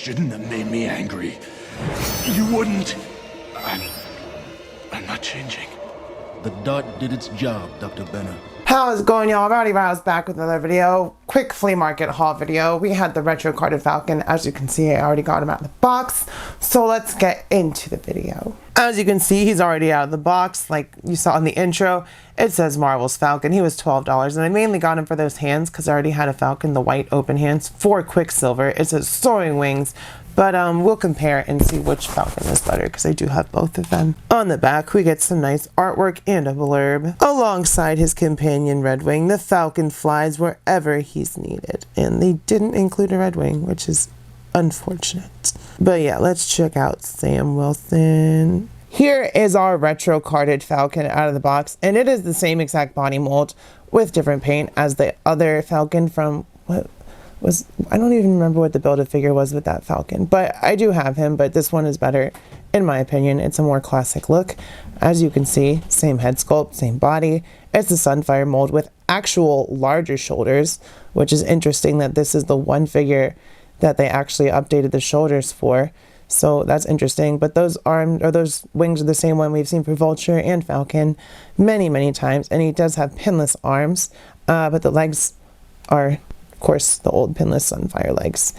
question that made me angry. You wouldn't... I'm not changing. The dart did its job, Dr. Benner. How's it going, y'all? Rowdy Rouse back with another video. Quick flea market haul video. We had the retro carded Falcon. As you can see, I already got him out of the box. So let's get into the video. As you can see, he's already out of the box. Like you saw in the intro, it says Marvel's Falcon. He was $12, and I mainly got him for those hands because I already had a Falcon, the white open hands, for Quicksilver. It says soaring wings. But we'll compare and see which Falcon is better because I do have both of them. On the back, we get some nice artwork and a blurb. Alongside his companion Redwing, the Falcon flies wherever he's needed. And they didn't include a Redwing, which is unfortunate. But yeah, let's check out Sam Wilson. Here is our retro carded Falcon out of the box. And it is the same exact body mold with different paint as the other Falcon from... I don't even remember what the Build-A-Figure was with that Falcon, but I do have him, but this one is better in my opinion. It's a more classic look. As you can see, same head sculpt, same body. It's the Sunfire mold with actual larger shoulders, which is interesting that this is the one figure that they actually updated the shoulders for. So that's interesting, but those arms or those wings are the same one we've seen for Vulture and Falcon many times, and he does have pinless arms, but the legs are, of course, the old pinless Sunfire legs.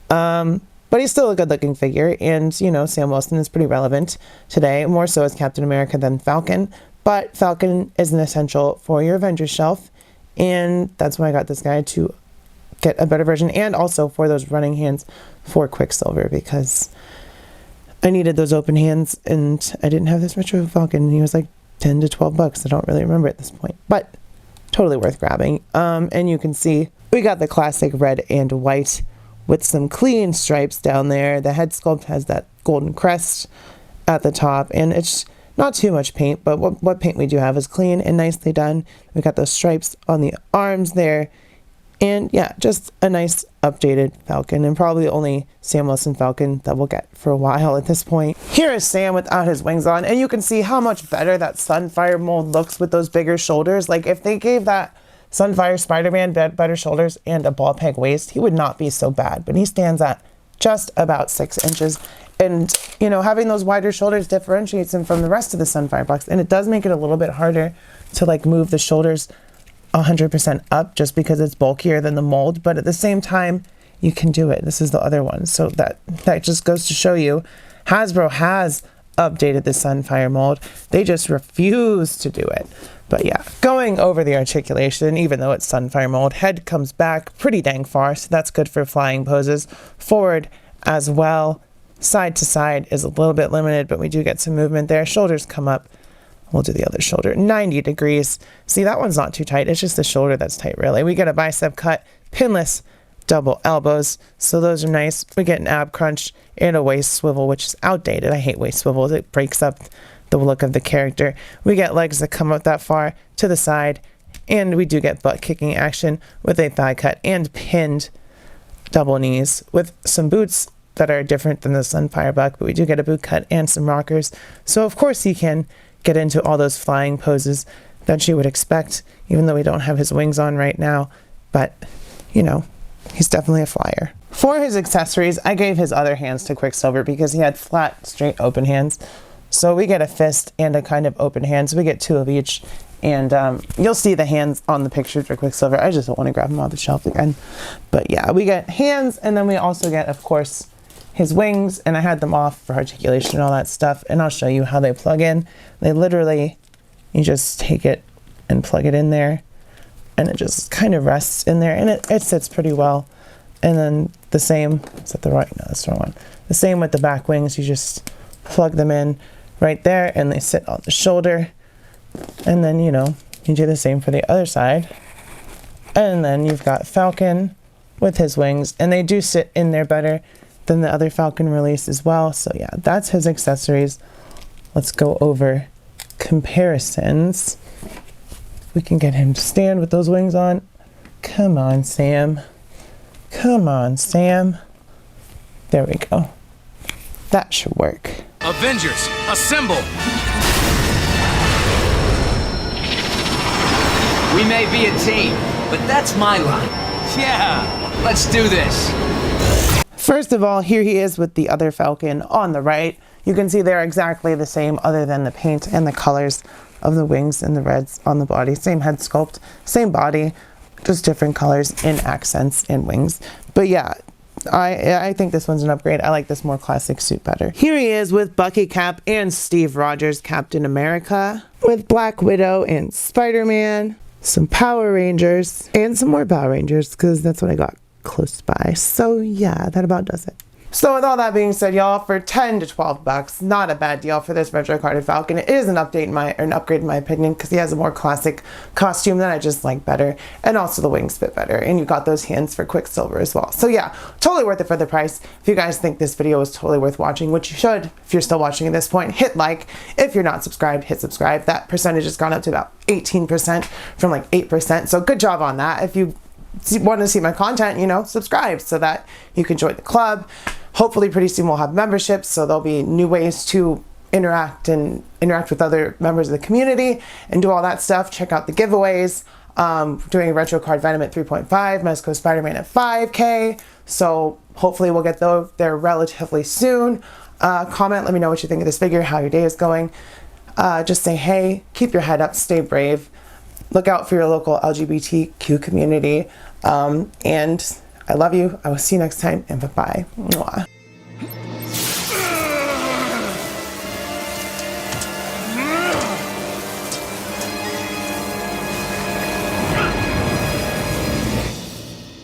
But he's still a good looking figure, and you know, Sam Wilson is pretty relevant today, more so as Captain America than Falcon, but Falcon is an essential for your Avengers shelf, and that's why I got this guy, to get a better version, and also for those running hands for Quicksilver, because I needed those open hands and I didn't have this retro Falcon, and he was like 10 to 12 bucks. I don't really remember at this point, but totally worth grabbing. And you can see we got the classic red and white with some clean stripes down there. The head sculpt has that golden crest at the top, and it's not too much paint, but what paint we do have is clean and nicely done. We got those stripes on the arms there, and yeah, just a nice updated Falcon, and probably the only Sam Wilson Falcon that we'll get for a while at this point. Here is Sam without his wings on, and you can see how much better that Sunfire mold looks with those bigger shoulders. Like if they gave that Sunfire Spider-Man better shoulders and a ball peg waist, he would not be so bad, but he stands at just about 6 inches. And you know, having those wider shoulders differentiates him from the rest of the Sunfire box, and it does make it a little bit harder to like move the shoulders 100% up just because it's bulkier than the mold, but at the same time you can do it. This is the other one, so that just goes to show you Hasbro has updated the Sunfire mold. They just refuse to do it. But yeah, going over the articulation, even though it's Sunfire mold, head comes back pretty dang far, so that's good for flying poses. Forward as well. Side to side is a little bit limited, but we do get some movement there. Shoulders come up. We'll do the other shoulder, 90 degrees. See, that one's not too tight. It's just the shoulder that's tight, really. We get a bicep cut, pinless double elbows, so those are nice. We get an ab crunch and a waist swivel, which is outdated. I hate waist swivels. It breaks up the look of the character. We get legs that come up that far to the side, and we do get butt kicking action with a thigh cut and pinned double knees with some boots that are different than the Sunfire buck, but we do get a boot cut and some rockers. So of course he can get into all those flying poses that you would expect, even though we don't have his wings on right now, but you know, he's definitely a flyer. For his accessories, I gave his other hands to Quicksilver because he had flat, straight, open hands. So we get a fist and a kind of open hand, so we get 2 of each, and you'll see the hands on the picture for Quicksilver. I just don't want to grab him off the shelf again. But yeah, we get hands, and then we also get, of course, his wings, and I had them off for articulation and all that stuff, and I'll show you how they plug in. They literally, you just take it and plug it in there, and it just kind of rests in there, and it sits pretty well. And then the same, is that the right, no, that's the wrong one. The same with the back wings, you just plug them in right there, and they sit on the shoulder, and then, you know, you do the same for the other side. And then you've got Falcon with his wings, and they do sit in there better than the other Falcon release as well. So yeah, that's his accessories. Let's go over comparisons. We can get him to stand with those wings on. Come on, Sam. Come on, Sam. There we go. That should work. Avengers, assemble! We may be a team, but that's my line. Yeah, let's do this. First of all, here he is with the other Falcon on the right. You can see they're exactly the same other than the paint and the colors of the wings and the reds on the body. Same head sculpt, same body, just different colors in accents and wings. But yeah, I think this one's an upgrade. I like this more classic suit better. Here he is with Bucky Cap and Steve Rogers, Captain America, with Black Widow and Spider-Man, some Power Rangers, and some more Power Rangers because that's what I got close by. So yeah, that about does it. So with all that being said, y'all, for 10 to 12 bucks, not a bad deal for this retro carded Falcon. It is an upgrade in my opinion, because he has a more classic costume that I just like better, and also the wings fit better, and you got those hands for Quicksilver as well. So yeah, totally worth it for the price. If you guys think this video is totally worth watching, which you should, if you're still watching at this point, hit like. If you're not subscribed, hit subscribe. That percentage has gone up to about 18% from like 8%. So good job on that. If you want to see my content, you know, subscribe so that you can join the club. Hopefully pretty soon we'll have memberships, so there'll be new ways to interact with other members of the community and do all that stuff. Check out the giveaways. Doing a retro card Venom at 3.5, Mezco Spider-Man at 5K. So hopefully we'll get there relatively soon. Comment, let me know what you think of this figure, how your day is going. Just say hey, keep your head up, stay brave. Look out for your local LGBTQ community. And I love you. I will see you next time, and bye-bye.